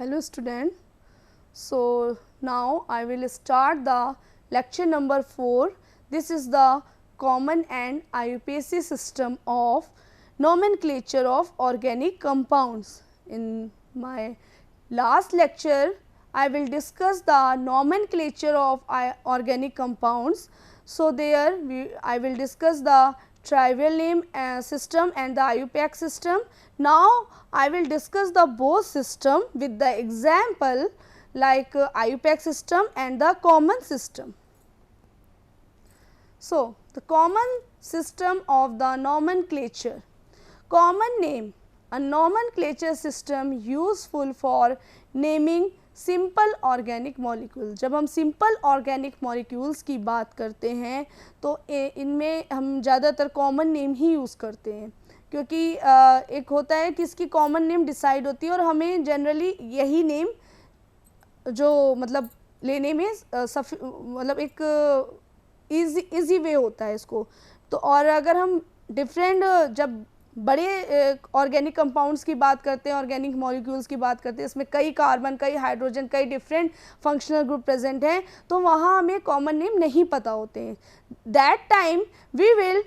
Hello student. So now I will start the lecture number 4. This is the common and IUPAC system of nomenclature of organic compounds. In my last lecture I will discuss the nomenclature of organic compounds. So there I will discuss the trivial name system and the IUPAC system. Now I will discuss the both system with the example like IUPAC system and the common system. So the common system of the nomenclature. Common name, a nomenclature system useful for naming simple organic molecule. जब हम simple organic molecules की बात करते हैं तो इनमें हम ज़्यादातर कॉमन नेम ही यूज़ करते हैं, क्योंकि एक होता है कि इसकी कॉमन नेम डिसाइड होती है और हमें जनरली यही नेम जो मतलब लेने में मतलब एक इजी वे होता है इसको. तो और अगर हम डिफरेंट जब बड़े ऑर्गेनिक कंपाउंड्स की बात करते हैं, ऑर्गेनिक मॉलिक्यूल्स की बात करते हैं, इसमें कई कार्बन, कई हाइड्रोजन, कई डिफरेंट फंक्शनल ग्रुप प्रेजेंट हैं, तो वहाँ हमें कॉमन नेम नहीं पता होते हैं. That time we will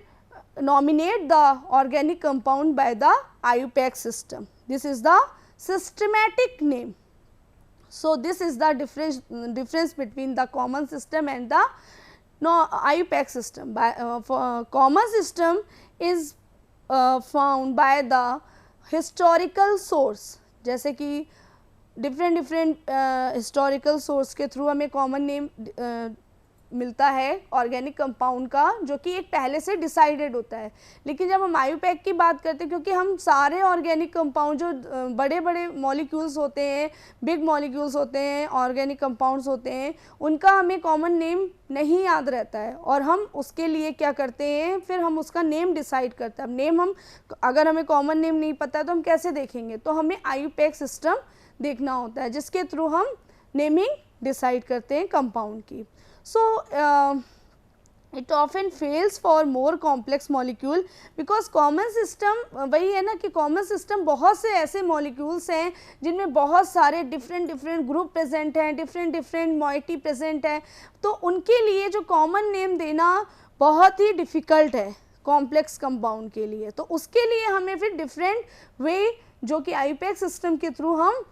nominate the organic compound by the IUPAC system. This is the systematic name. So this is the difference between the common system and the IUPAC system. For common system is found by the historical source. जैसे कि different historical source के through हमें common name मिलता है organic compound का, जो कि एक पहले से डिसाइडेड होता है. लेकिन जब हम IUPAC की बात करते हैं, क्योंकि हम सारे ऑर्गेनिक कंपाउंड जो बड़े बड़े मॉलिक्यूल्स होते हैं, बिग मॉलिक्यूल्स होते हैं, ऑर्गेनिक कंपाउंड्स होते हैं, उनका हमें कॉमन नेम नहीं याद रहता है और हम उसके लिए क्या करते हैं, फिर हम उसका नेम डिसाइड करते हैं. अब नेम हम अगर हमें कॉमन नेम नहीं पता है तो हम कैसे देखेंगे, तो हमें IUPAC सिस्टम देखना होता है जिसके थ्रू हम नेमिंग डिसाइड करते हैं कंपाउंड की. So it often fails for more complex molecule because common system वही है ना कि common system बहुत से ऐसे molecules हैं जिनमें बहुत सारे different group present हैं, different moiety present है, तो उनके लिए जो common name देना बहुत ही difficult है complex compound के लिए. तो उसके लिए हमें फिर different way जो कि IUPAC system के थ्रू हम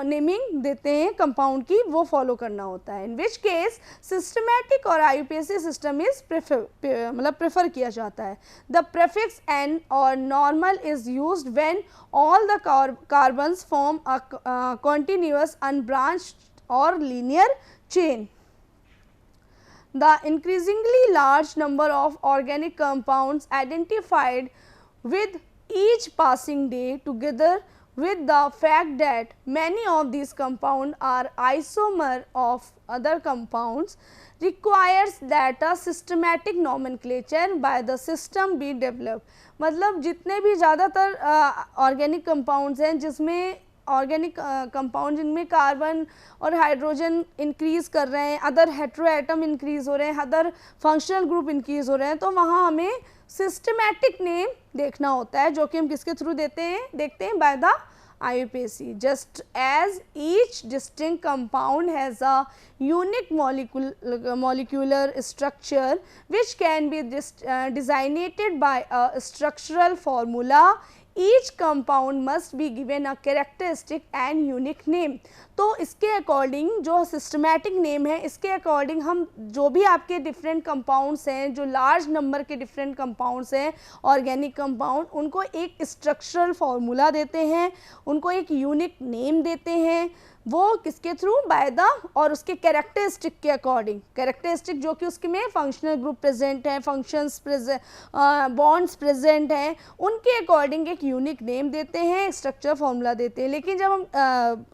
नेमिंग देते हैं कंपाउंड की, वो फॉलो करना होता है. इन विच केस सिस्टमैटिक और IUPAC सिस्टम इज प्रेफर किया जाता है. द प्रीफिक्स एन और normal is used when all the carbons form a continuous unbranched और linear chain. The increasingly large number of organic compounds identified with each passing day together with the fact that many of these compounds are isomer of other compounds requires that a systematic nomenclature by the system be developed. मतलब जितने भी ज़्यादातर organic compounds हैं जिसमें organic compound जिनमें carbon और hydrogen increase कर रहे हैं, अदर हेट्रो एटम इंक्रीज़ हो रहे हैं, अदर फंक्शनल ग्रुप इंक्रीज़ हो रहे हैं, तो वहाँ हमें सिस्टमैटिक नेम देखना होता है, जो कि हम किसके थ्रू देखते हैं by the IUPAC. Just as each distinct compound has a unique molecular structure which can be designated by a structural formula, each compound must be given a characteristic and unique name. तो इसके according जो systematic name है, इसके according हम जो भी आपके different compounds हैं, जो लार्ज नंबर के डिफरेंट कंपाउंड्स हैं ऑर्गेनिक कंपाउंड, उनको एक स्ट्रक्चरल फार्मूला देते हैं, उनको एक यूनिक नेम देते हैं. वो किसके थ्रू, बाय द और उसके कैरेक्टरिस्टिक के अकॉर्डिंग. कैरेक्टरिस्टिक जो कि उसके में फंक्शनल ग्रुप प्रेजेंट हैं, फंक्शंस प्रेजेंट, बॉन्ड्स प्रेजेंट हैं, उनके अकॉर्डिंग एक यूनिक नेम देते हैं, स्ट्रक्चर फार्मूला देते हैं. लेकिन जब हम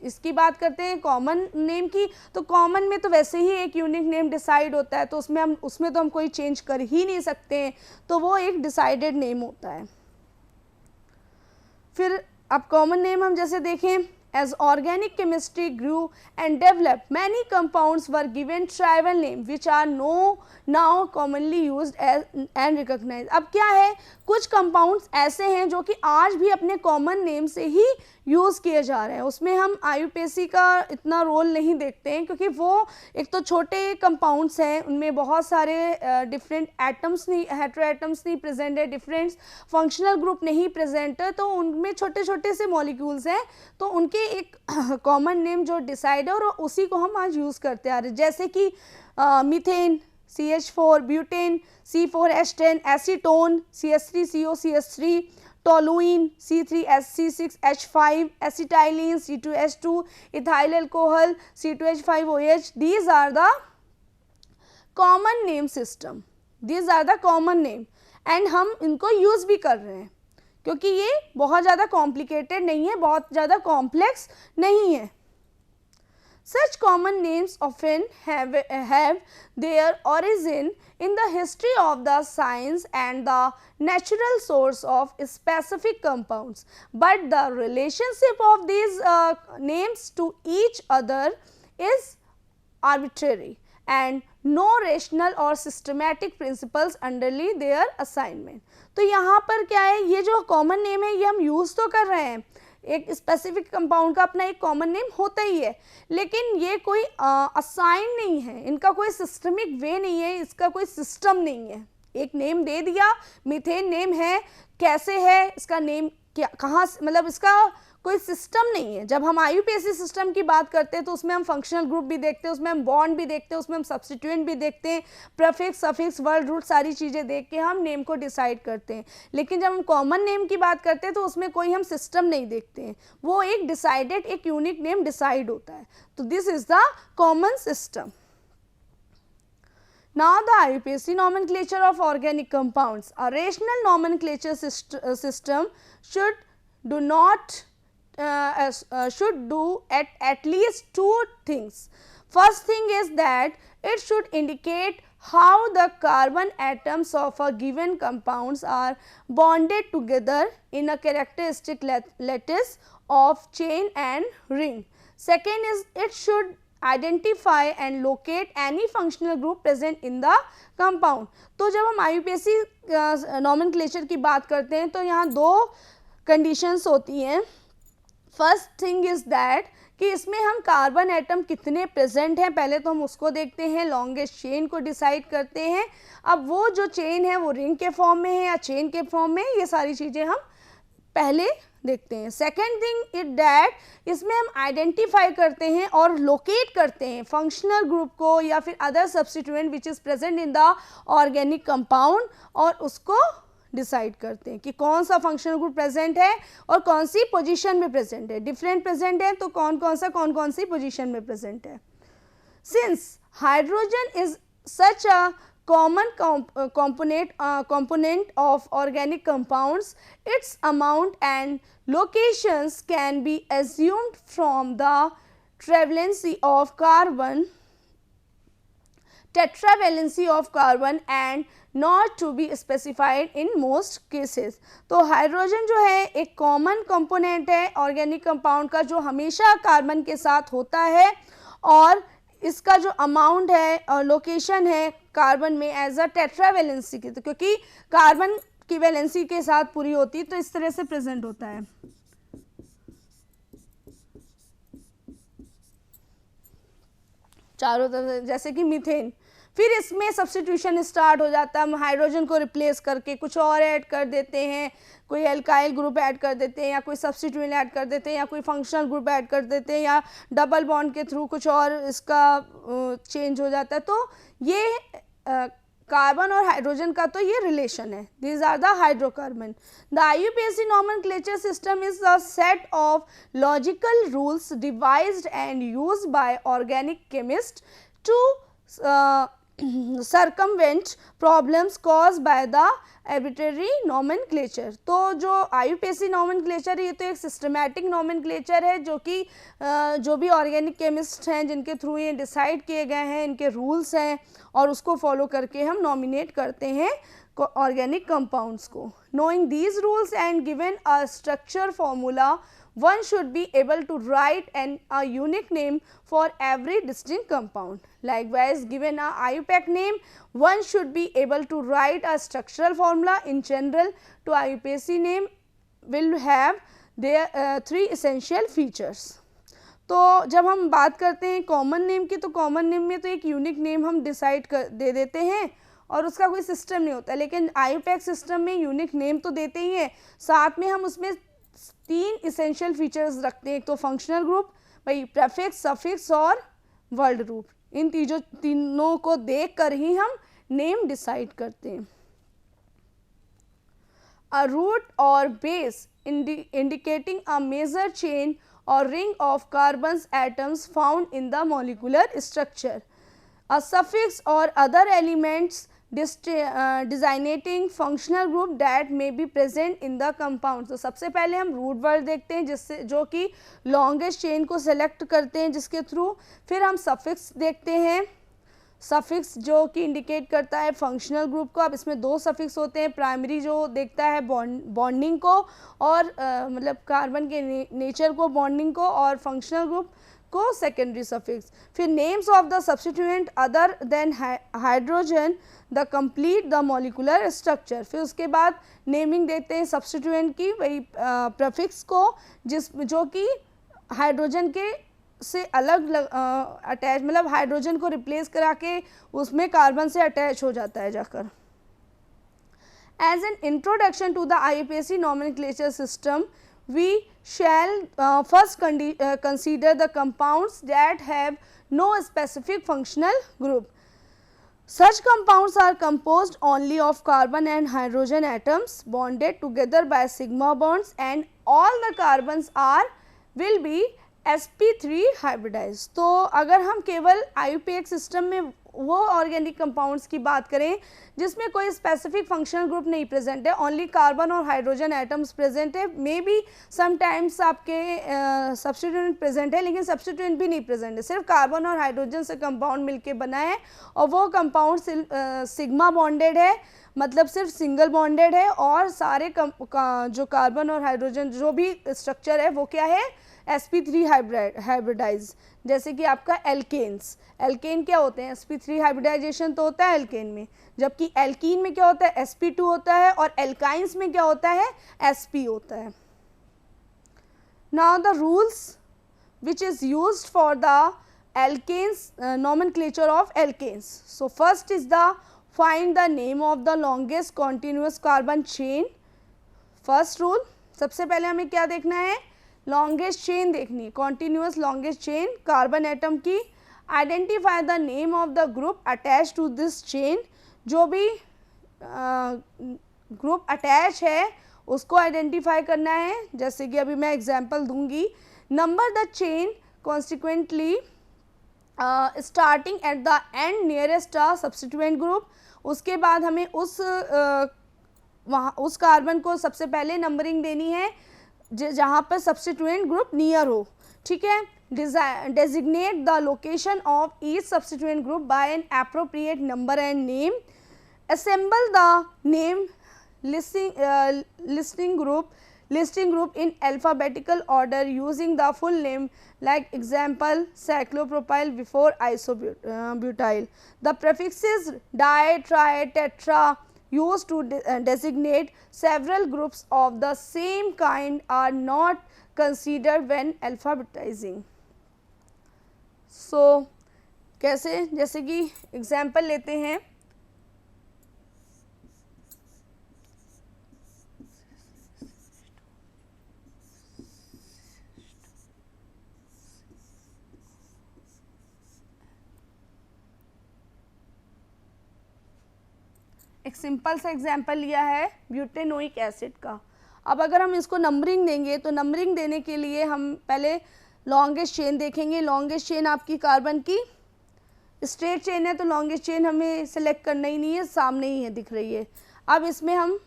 इसकी बात करते हैं कॉमन नेम की, तो कॉमन में तो वैसे ही एक यूनिक नेम डिसाइड होता है, तो उसमें तो हम कोई चेंज कर ही नहीं सकते हैं, तो वो एक डिसाइडेड नेम होता है. फिर अब कॉमन नेम हम जैसे देखें, as organic chemistry grew and developed, many compounds were given tribal name which are now commonly used as and recognized. अब क्या है, कुछ compounds ऐसे हैं जो कि आज भी अपने common name से ही यूज़ किए जा रहे हैं, उसमें हम IUPAC का इतना रोल नहीं देखते हैं, क्योंकि वो एक तो छोटे कंपाउंड्स हैं, उनमें बहुत सारे डिफरेंट एटम्स नहीं, हेटेरो एटम्स नहीं प्रेजेंट है, डिफरेंट फंक्शनल ग्रुप नहीं प्रेजेंट है, तो उनमें छोटे छोटे से मॉलिक्यूल्स हैं, तो उनके एक कॉमन नेम जो डिसाइड है और उसी को हम आज यूज़ करते आ रहे हैं, जैसे कि methane CH4, butane C4H10, acetone CH3COCH3, toluene C3H6H5, acetylene C2H2, ethyl alcohol C2H5OH. These are the common name system. These are the common name and हम इनको यूज़ भी कर रहे हैं, क्योंकि ये बहुत ज़्यादा कॉम्प्लिकेटेड नहीं है, बहुत ज़्यादा कॉम्प्लेक्स नहीं है. Such common names often have their origin in the history of the science and the natural source of specific compounds, but the relationship of these names to each other is arbitrary and no rational or systematic principles underlie their assignment. तो यहाँ पर क्या है, ये जो common name है ये हम यूज़ तो कर रहे हैं, एक स्पेसिफिक कंपाउंड का अपना एक कॉमन नेम होता ही है, लेकिन ये कोई असाइन नहीं है, इनका कोई सिस्टमिक वे नहीं है, इसका कोई सिस्टम नहीं है. एक नेम दे दिया, मीथेन नेम है, कैसे है, इसका नेम क्या, कहाँ, मतलब इसका कोई सिस्टम नहीं है. जब हम IUPAC सिस्टम की बात करते हैं तो उसमें हम फंक्शनल ग्रुप भी देखते हैं, उसमें हम बॉन्ड भी देखते हैं, उसमें हम सब्स्टिट्यूएंट भी देखते हैं, प्रीफिक्स, सफिक्स, वर्ड रूट, सारी चीज़ें देख के हम नेम को डिसाइड करते हैं. लेकिन जब हम कॉमन नेम की बात करते हैं तो उसमें कोई हम सिस्टम नहीं देखते हैं, वो एक डिसाइडेड, एक यूनिक नेम डिसाइड होता है. तो this is the common system. Now the IUPAC nomenclature of organic compounds. A rational nomenclature system should do at least two things. First thing is that it should indicate how the carbon atoms of a given compounds are bonded together in a characteristic lattice of chain and ring. Second is it should identify and locate any functional group present in the compound. तो जब हम IUPAC nomenclature की बात करते हैं तो यहाँ दो कंडीशंस होती हैं. फर्स्ट थिंग इज़ दैट कि इसमें हम कार्बन एटम कितने प्रेजेंट हैं, पहले तो हम उसको देखते हैं, लॉन्गेस्ट चेन को डिसाइड करते हैं. अब वो जो चेन है वो रिंग के फॉर्म में है या चेन के फॉर्म में, ये सारी चीज़ें हम पहले देखते हैं. सेकेंड थिंग इज डैट इसमें हम आइडेंटिफाई करते हैं और लोकेट करते हैं फंक्शनल ग्रुप को या फिर other substituent which is present in the organic compound, और उसको डिसाइड करते हैं कि कौन सा फंक्शनल ग्रुप प्रेजेंट है और कौन सी पोजीशन में प्रेजेंट है. डिफरेंट प्रेजेंट है तो कौन कौन सी पोजीशन में प्रेजेंट है. Since hydrogen is such a common component of organic compounds, its amount and locations can be assumed from the tetravalency of carbon and not to be specified in most cases. तो hydrogen जो है एक common component है organic compound का जो हमेशा carbon के साथ होता है, और इसका जो अमाउंट है और लोकेशन है कार्बन में एज अ टेट्रावेलेंसी की, तो क्योंकि कार्बन की वैलेंसी के साथ पूरी होती है तो इस तरह से प्रेजेंट होता है. चारों तरफ, जैसे कि मीथेन, फिर इसमें सब्स्टिट्यूशन स्टार्ट हो जाता है, हम हाइड्रोजन को रिप्लेस करके कुछ और ऐड कर देते हैं, कोई एल्काइल ग्रुप ऐड कर देते हैं या कोई सब्स्टिट्यूएंट ऐड कर देते हैं या कोई फंक्शनल ग्रुप ऐड कर देते हैं या डबल बॉन्ड के थ्रू कुछ और इसका चेंज हो जाता है. तो ये कार्बन और हाइड्रोजन का तो ये रिलेशन है. These are the hydrocarbon. The IUPAC nomenclature system is a set of logical rules devised and used by organic chemists to circumvent problems caused by the arbitrary nomenclature. तो जो IUPAC nomenclature है ये तो एक systematic nomenclature है जो कि जो भी ऑर्गेनिक केमिस्ट हैं जिनके थ्रू ये डिसाइड किए गए हैं, इनके रूल्स हैं और उसको फॉलो करके हम नॉमिनेट करते हैं ऑर्गेनिक कंपाउंड्स को. Knowing these rules and given a structure formula, one should be able to write a unique name for every distinct compound. Likewise, given a IUPAC name, one should be able to write a structural formula. In general, to IUPAC name will have their 3 essential features. तो जब हम बात करते हैं common name की, तो common name में तो एक यूनिक नेम हम डिसाइड कर दे देते हैं और उसका कोई सिस्टम नहीं होता, लेकिन IUPAC सिस्टम में यूनिक नेम तो देते ही हैं, साथ में हम उसमें 3 इसेंशियल फीचर्स रखते हैं। एक तो फंक्शनल ग्रुप, भाई प्रेफिक्स, सफिक्स और वर्ड ग्रुप, इन तीनों को देख कर ही हम नेम डिसाइड करते हैं। A root or base indicating a major chain or ring of carbons atoms found in the molecular structure. A suffix or other elements designating functional group that may be present in the compound. तो सबसे पहले हम root word देखते हैं जिससे जो कि longest chain को सेलेक्ट करते हैं जिसके थ्रू, फिर हम सफिक्स देखते हैं, सफिक्स जो कि इंडिकेट करता है फंक्शनल ग्रुप को। अब इसमें 2 सफिक्स होते हैं, प्राइमरी जो देखता है बॉन्डिंग को और मतलब कार्बन के नेचर को, बॉन्डिंग को, और फंक्शनल ग्रुप को सेकेंडरी सफिक्स। फिर names of the substituent other than hydrogen the complete the molecular structure. फिर उसके बाद नेमिंग देते हैं सब्स्टिट्यूएंट की, वही प्रीफिक्स को जो कि हाइड्रोजन के से अलग अटैच, मतलब हाइड्रोजन को रिप्लेस करा के उसमें कार्बन से अटैच हो जाता है जाकर। As an introduction to the IUPAC nomenclature system, we shall first consider the compounds that have no specific functional group. Such compounds are composed only of carbon and hydrogen atoms bonded together by sigma bonds, and all the carbons will be sp3 hybridize. तो अगर हम केवल IUPAC system में वो organic compounds की बात करें जिसमें कोई स्पेसिफिक फंक्शनल ग्रुप नहीं प्रेजेंट है, ओनली कार्बन और हाइड्रोजन एटम्स प्रेजेंट है, मे बी समटाइम्स आपके सब्स्टिट्यूएंट प्रेजेंट है, लेकिन सब्स्टिट्यूएंट भी नहीं प्रेजेंट है, सिर्फ कार्बन और हाइड्रोजन से कंपाउंड मिलके बना है और वो कंपाउंड सिग्मा बॉन्डेड है, मतलब सिर्फ सिंगल बॉन्डेड है, और सारे जो कार्बन और हाइड्रोजन जो भी स्ट्रक्चर है वो क्या है, sp3 हाइब्रिडाइज। जैसे कि आपका एल्केन्स, एल्केन क्या होते हैं, sp3 हाइब्रिडाइजेशन तो होता है एल्केन में, जबकि एल्कीन में क्या होता है, sp2 होता है, और एल्काइंस में क्या होता है, sp होता है। Now the rules which is used for the alkanes nomenclature of alkanes. So first is the find the name of the longest continuous carbon chain. First rule, सबसे पहले हमें क्या देखना है, लॉन्गेस्ट चेन देखनी, continuous longest chain carbon atom की। Identify the name of the group attach to this chain, जो भी ग्रुप अटैच है उसको आइडेंटिफाई करना है, जैसे कि अभी मैं एग्जांपल दूंगी। Number the chain consequently starting at the end nearest substituent group. उसके बाद हमें उस कार्बन को सबसे पहले नंबरिंग देनी है जहाँ पर सब्स्टिट्यूएंट ग्रुप नियर हो, ठीक है। Designate the location of each substituent group by N appropriate number and name. Assemble the name listing group in alphabetical order using the full name, like example cyclopropyl before isobutyl. The prefixes di, tri, tetra used to designate several groups of the same kind are not considered when alphabetizing. So कैसे, जैसे कि example लेते हैं, एक simple सा example लिया है butanoic acid का। अब अगर हम इसको नंबरिंग देंगे तो नंबरिंग देने के लिए हम पहले लॉन्गेस्ट चेन देखेंगे। लॉन्गेस्ट चेन आपकी कार्बन की स्ट्रेट चेन है तो लॉन्गेस्ट चेन हमें सेलेक्ट करना ही नहीं है, सामने ही है, दिख रही है। अब इसमें हम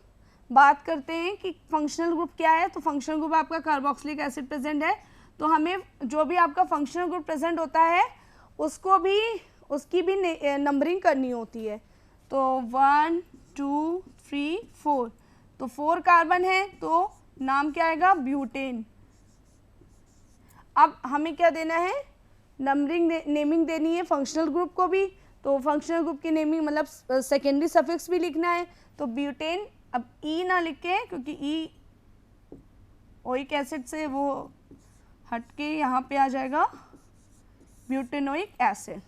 बात करते हैं कि फंक्शनल ग्रुप क्या है। तो फंक्शनल ग्रुप आपका कार्बोक्सिलिक एसिड प्रेजेंट है, तो हमें जो भी आपका फंक्शनल ग्रुप प्रेजेंट होता है उसकी भी नंबरिंग करनी होती है। तो 1 2 3 4, तो 4 कार्बन है तो नाम क्या आएगा, ब्यूटेन। अब हमें क्या देना है, नेमिंग देनी है फंक्शनल ग्रुप को भी। तो फंक्शनल ग्रुप की नेमिंग मतलब सेकेंडरी सफिक्स भी लिखना है। तो ब्यूटेन, अब ई ना लिखे क्योंकि ई ओइक एसिड से वो हट के यहाँ पे आ जाएगा ब्यूटेनोइक एसिड।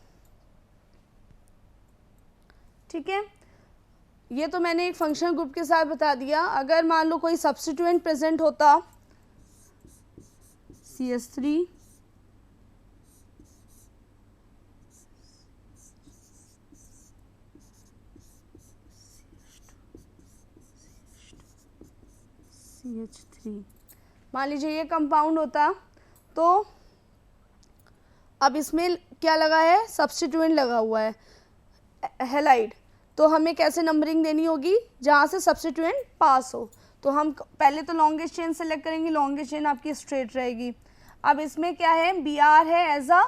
ठीक है, ये तो मैंने एक फंक्शनल ग्रुप के साथ बता दिया। अगर मान लो कोई सब्स्टिट्यूएंट प्रेजेंट होता CH3 CH3, मान लीजिए ये कंपाउंड होता, तो अब इसमें क्या लगा है, सब्स्टिट्यूएंट लगा हुआ है हैलाइड, तो हमें कैसे नंबरिंग देनी होगी, जहाँ से सब्स्टिट्यूएंट पास हो। तो हम पहले तो लॉन्गेस्ट चेन सेलेक्ट करेंगे, लॉन्गेस्ट चेन आपकी स्ट्रेट रहेगी। अब इसमें क्या है, Br है एज अ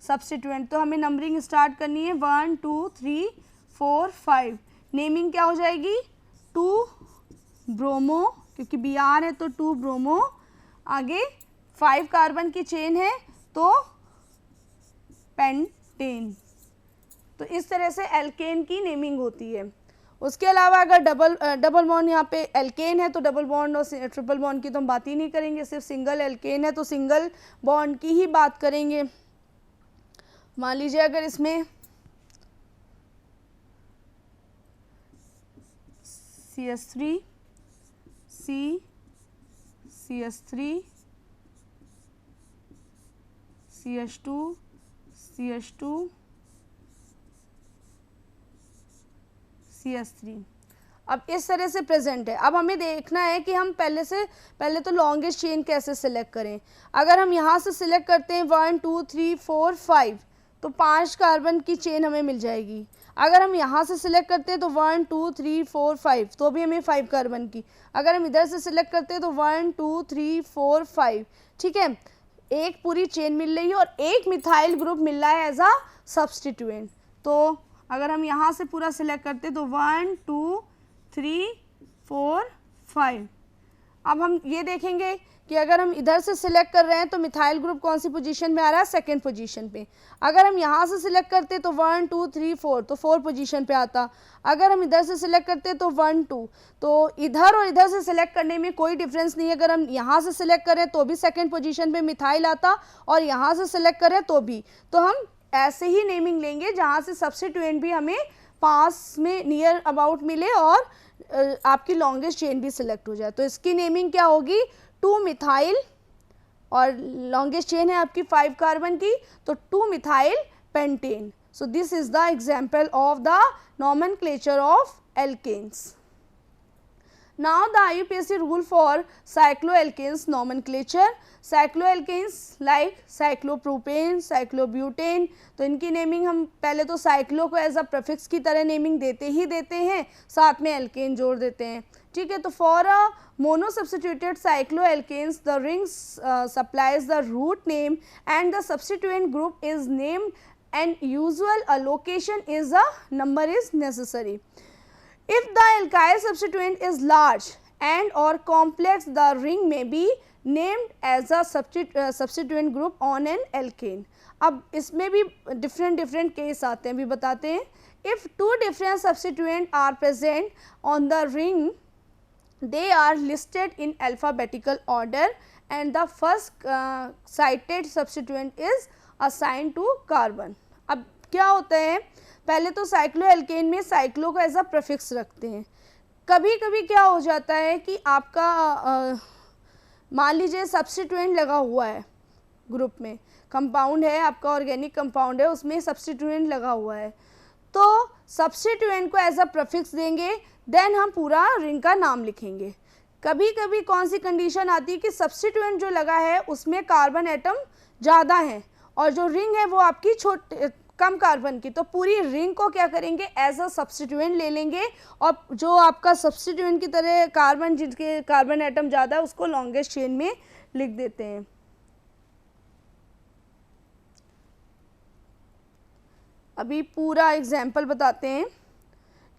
सब्स्टिट्यूएंट, तो हमें नंबरिंग स्टार्ट करनी है 1 2 3 4 5। नेमिंग क्या हो जाएगी, 2 ब्रोमो, क्योंकि Br है तो 2 ब्रोमो, आगे 5 कार्बन की चेन है तो पेंटेन। तो इस तरह से एल्केन की नेमिंग होती है। उसके अलावा अगर डबल बॉन्ड यहाँ पे एल्केन है तो डबल बॉन्ड और ट्रिपल बॉन्ड की तो हम बात ही नहीं करेंगे, सिर्फ सिंगल एल्केन है तो सिंगल बॉन्ड की ही बात करेंगे। मान लीजिए अगर इसमें CH3 C CH3 CH2 CH2 CH3, अब इस तरह से प्रेजेंट है। अब हमें देखना है कि हम पहले तो लॉन्गेस्ट चेन कैसे सिलेक्ट करें। अगर हम यहाँ से सिलेक्ट करते हैं 1 2 3 4 5, तो 5 कार्बन की चेन हमें मिल जाएगी। अगर हम यहाँ से सिलेक्ट करते हैं तो 1 2 3 4 5, तो भी हमें 5 कार्बन की। अगर हम इधर से सिलेक्ट करते हैं तो 1 2 3 4 5, ठीक है, एक पूरी चेन मिल रही है और एक मिथाइल ग्रुप मिल रहा है एज अ सब्स्टिट्यूएंट। तो अगर हम यहाँ से पूरा सिलेक्ट करते हैं तो 1 2 3 4 5। अब हम ये देखेंगे कि अगर हम इधर से सिलेक्ट कर रहे हैं तो मिथाइल ग्रुप कौन सी पोजीशन में आ रहा है, सेकंड पोजीशन पे। अगर हम यहाँ से सिलेक्ट करते तो 1 2 3 4, तो 4 पोजीशन पे आता। अगर हम इधर से सिलेक्ट करते तो 1 2, तो इधर और इधर से सिलेक्ट करने में कोई डिफरेंस नहीं है। अगर हम यहाँ से सिलेक्ट करें तो भी सेकेंड पोजीशन पे मिथाइल आता और यहाँ से सिलेक्ट करें तो भी। तो हम ऐसे ही नेमिंग लेंगे जहाँ से सब्स्टिट्यूएंट भी हमें पास में नियर अबाउट मिले और आपकी लॉन्गेस्ट चेन भी सिलेक्ट हो जाए। तो इसकी नेमिंग क्या होगी, 2 मिथाइल, और लॉन्गेस्ट चेन है आपकी 5 कार्बन की, तो 2 methyl pentane. So this is the example of the nomenclature of alkanes. Now the IUPAC rule for cycloalkanes nomenclature. Cycloalkanes like cyclopropane, cyclobutane, तो इनकी नेमिंग हम पहले तो साइक्लो को एज अ प्रीफिक्स की तरह नेमिंग देते ही देते हैं, साथ में एल्केन जोड़ देते हैं। ठीक है, तो for a mono substituted cycloalkanes the ring supplies the root name and the substituent group is named and usual allocation is a number is necessary. If the alkyl substituent is large and or complex, the ring may be named as a substituent group on an alkane. अब इसमें भी different case आते हैं, भी बताते हैं। If 2 different substituents are present on the ring, they are listed in alphabetical order and the first cited substituent is assigned to carbon. अब क्या होता है, पहले तो साइक्लोएल्केन में साइक्लो को एज अ प्रीफिक्स रखते हैं। कभी कभी क्या हो जाता है कि आपका मान लीजिए सब्स्टिट्यूएंट लगा हुआ है ग्रुप में, कंपाउंड है आपका, ऑर्गेनिक कंपाउंड है, उसमें सब्स्टिट्यूएंट लगा हुआ है, तो सब्स्टिट्यूएंट को एज अ प्रीफिक्स देंगे, देन हम पूरा रिंग का नाम लिखेंगे। कभी कभी कौन सी कंडीशन आती है कि सब्स्टिट्यूएंट जो लगा है उसमें कार्बन एटम ज़्यादा है और जो रिंग है वो आपकी कम कार्बन की, तो पूरी रिंग को क्या करेंगे, एज अ सब्स्टिट्यूएंट ले लेंगे और जो आपका सब्स्टिट्यूएंट की तरह कार्बन, जिनके कार्बन एटम ज़्यादा है, उसको लॉन्गेस्ट चेन में लिख देते हैं। अभी पूरा एग्जाम्पल बताते हैं।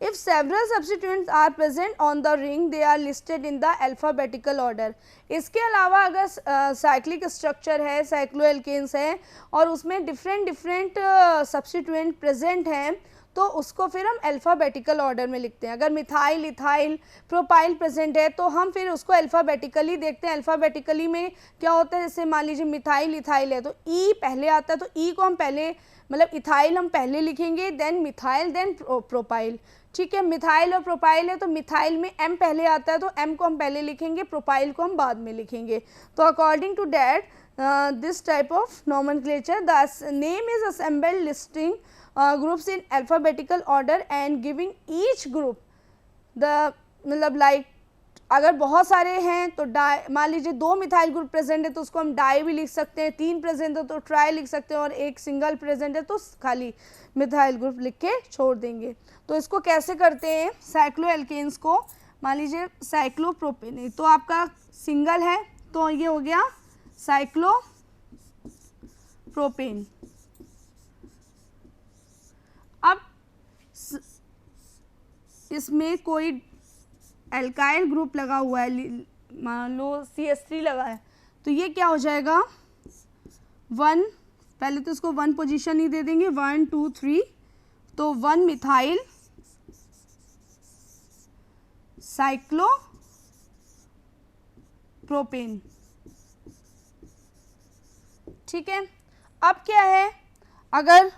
If several substituents are present on the ring, they are listed in the alphabetical order. इसके अलावा अगर साइक्लिक स्ट्रक्चर है, साइक्लोएल्केन्स है और उसमें डिफरेंट सब्स्टिट्यूएंट प्रेजेंट हैं, तो उसको फिर हम अल्फ़ाबेटिकल ऑर्डर में लिखते हैं। अगर मिथाइल, इथाइल, प्रोपाइल प्रेजेंट है तो हम फिर उसको अल्फ़ाबेटिकली देखते हैं। अल्फ़ाबेटिकली में क्या होता है, जैसे मान लीजिए मिथाइल, इथाइल है तो ई पहले आता है, तो ई को हम पहले, मतलब इथाइल हम पहले लिखेंगे, देन मिथाइल, देन प्रोपाइल। ठीक है, मिथाइल और प्रोपाइल है तो मिथाइल में एम पहले आता है तो एम को हम पहले लिखेंगे, प्रोपाइल को हम बाद में लिखेंगे। तो according to that this type of nomenclature, the name is assembled listing groups in alphabetical order and giving each group the, मतलब लाइक अगर बहुत सारे हैं तो डाई, मान लीजिए 2 मिथाइल ग्रुप प्रेजेंट है तो उसको हम डाई भी लिख सकते हैं, 3 प्रेजेंट है तो ट्राई लिख सकते हैं, और 1 सिंगल प्रेजेंट है तो खाली मिथाइल ग्रुप लिख के छोड़ देंगे। तो इसको कैसे करते हैं, साइक्लो एल्केन्स को, मान लीजिए साइक्लोप्रोपेन, तो आपका सिंगल है तो ये हो गया साइक्लोप्रोपेन। अब इसमें कोई एल्काइल ग्रुप लगा हुआ है, मान लो CH3 लगा है, तो ये क्या हो जाएगा 1, पहले तो इसको 1 पोजीशन ही दे देंगे, 1 2 3, तो 1 मिथाइल साइक्लोप्रोपेन। ठीक है, अब क्या है, अगर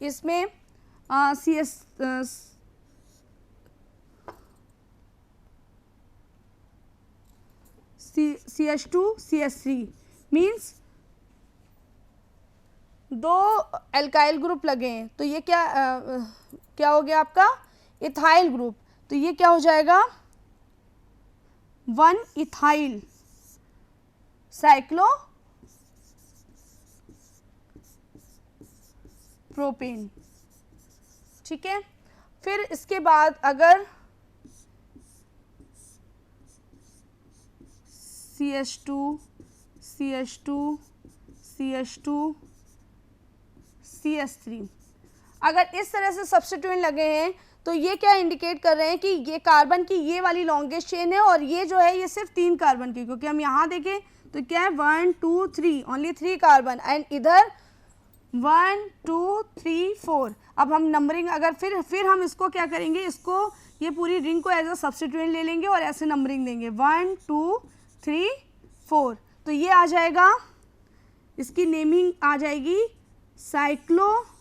इसमें CH2 CH3 means 2 alkyl group लगे हैं, तो ये क्या हो गया आपका इथाइल ग्रुप, तो ये क्या हो जाएगा 1 इथाइल साइक्लोप्रोपेन। ठीक है, फिर इसके बाद अगर CH2 CH2 CH2 CH3 अगर इस तरह से सब्स्टिट्यूएंट लगे हैं तो ये क्या इंडिकेट कर रहे हैं कि ये कार्बन की ये वाली लॉन्गेस्ट चेन है, और ये जो है ये सिर्फ 3 कार्बन की, क्योंकि हम यहाँ देखें तो क्या है 1 2 3, ओनली 3 कार्बन, एंड इधर 1 2 3 4। अब हम नंबरिंग अगर फिर हम इसको क्या करेंगे, इसको ये पूरी रिंग को एज अ सब्स्टिट्यूएंट ले लेंगे और ऐसे नंबरिंग देंगे 1 2 3 4, तो ये आ जाएगा, इसकी नेमिंग आ जाएगी साइक्लोप्रोपाइल,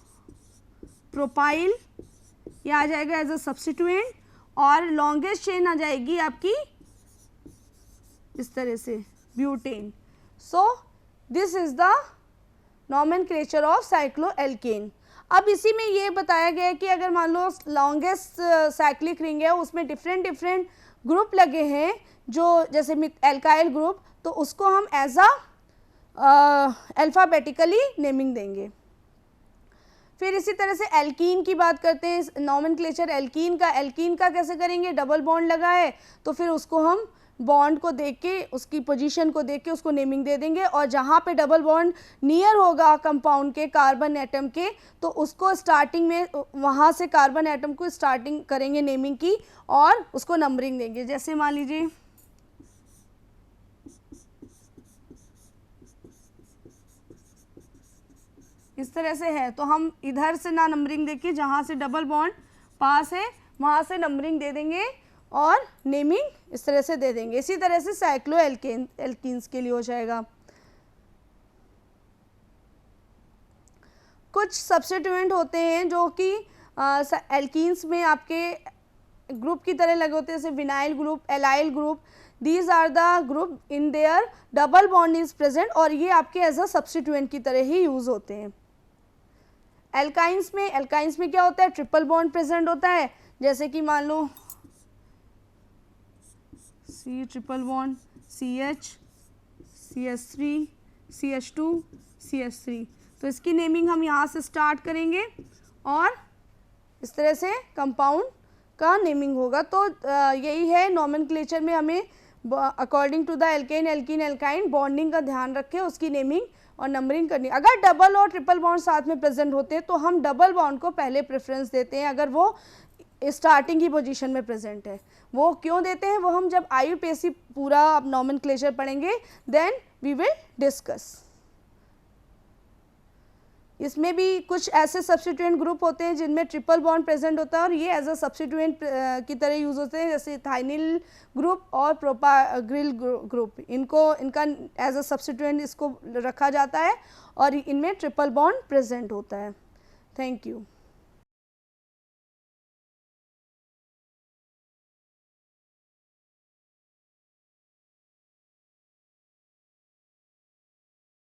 ये आ जाएगा एज अ सब्स्टिट्यूएंट, और लॉन्गेस्ट चेन आ जाएगी आपकी इस तरह से butane. So this is the nomenclature of cycloalkane. अब इसी में ये बताया गया है कि अगर मान लो लॉन्गेस्ट साइक्लिक रिंग है उसमें डिफरेंट ग्रुप लगे हैं, जो जैसे एल्काइल ग्रुप, तो उसको हम एज अ अल्फ़ाबेटिकली नेमिंग देंगे। फिर इसी तरह से एल्कीन की बात करते हैं, नॉमेनक्लेचर एल्कीन का कैसे करेंगे, डबल बॉन्ड लगा है तो फिर उसको हम बॉन्ड को देख के, उसकी पोजीशन को देख के उसको नेमिंग दे देंगे, और जहाँ पे डबल बॉन्ड नियर होगा कंपाउंड के कार्बन एटम के तो उसको स्टार्टिंग में वहाँ से कार्बन एटम को स्टार्टिंग करेंगे नेमिंग की और उसको नंबरिंग देंगे। जैसे मान लीजिए इस तरह से है तो हम इधर से ना नंबरिंग देके जहाँ से डबल बॉन्ड पास है वहाँ से नंबरिंग दे देंगे और नेमिंग इस तरह से दे देंगे। इसी तरह से साइक्लो एल्कीन्स के लिए हो जाएगा। कुछ सब्स्टिट्यूएंट होते हैं जो कि एल्कीन्स में आपके ग्रुप की तरह लगे होते हैं, जैसे vinyl group, allyl group, these are the group in there double bond is present, और ये आपके एज अ सब्स्टिट्यूएंट की तरह ही यूज होते हैं। एल्काइंस में क्या होता है, ट्रिपल बॉन्ड प्रेजेंट होता है, जैसे कि मान लो C triple bond CH CH3 CH2 CH3, तो इसकी नेमिंग हम यहाँ से स्टार्ट करेंगे और इस तरह से कंपाउंड का नेमिंग होगा। तो यही है नॉमेनक्लेचर में हमें according to the alkane alkene alkyne bonding का ध्यान रखें, उसकी नेमिंग और नंबरिंग करनी। अगर डबल और ट्रिपल बॉन्ड साथ में प्रेजेंट होते हैं तो हम डबल बॉन्ड को पहले प्रेफरेंस देते हैं, अगर वो स्टार्टिंग की पोजीशन में प्रेजेंट है। वो क्यों देते हैं वो हम जब IUPAC पूरा अब नॉमेनक्लेचर पढ़ेंगे देन वी विल डिस्कस। इसमें भी कुछ ऐसे सब्स्टिट्यूएंट ग्रुप होते हैं जिनमें ट्रिपल बॉन्ड प्रेजेंट होता है और ये एज अ सब्स्टिट्यूएंट की तरह यूज होते हैं, जैसे इथाइनिल ग्रुप और प्रोपाग्रिल ग्रुप। इनका एज अ सब्स्टिट्यूएंट इसको रखा जाता है और इनमें ट्रिपल बॉन्ड प्रेजेंट होता है। Thank you.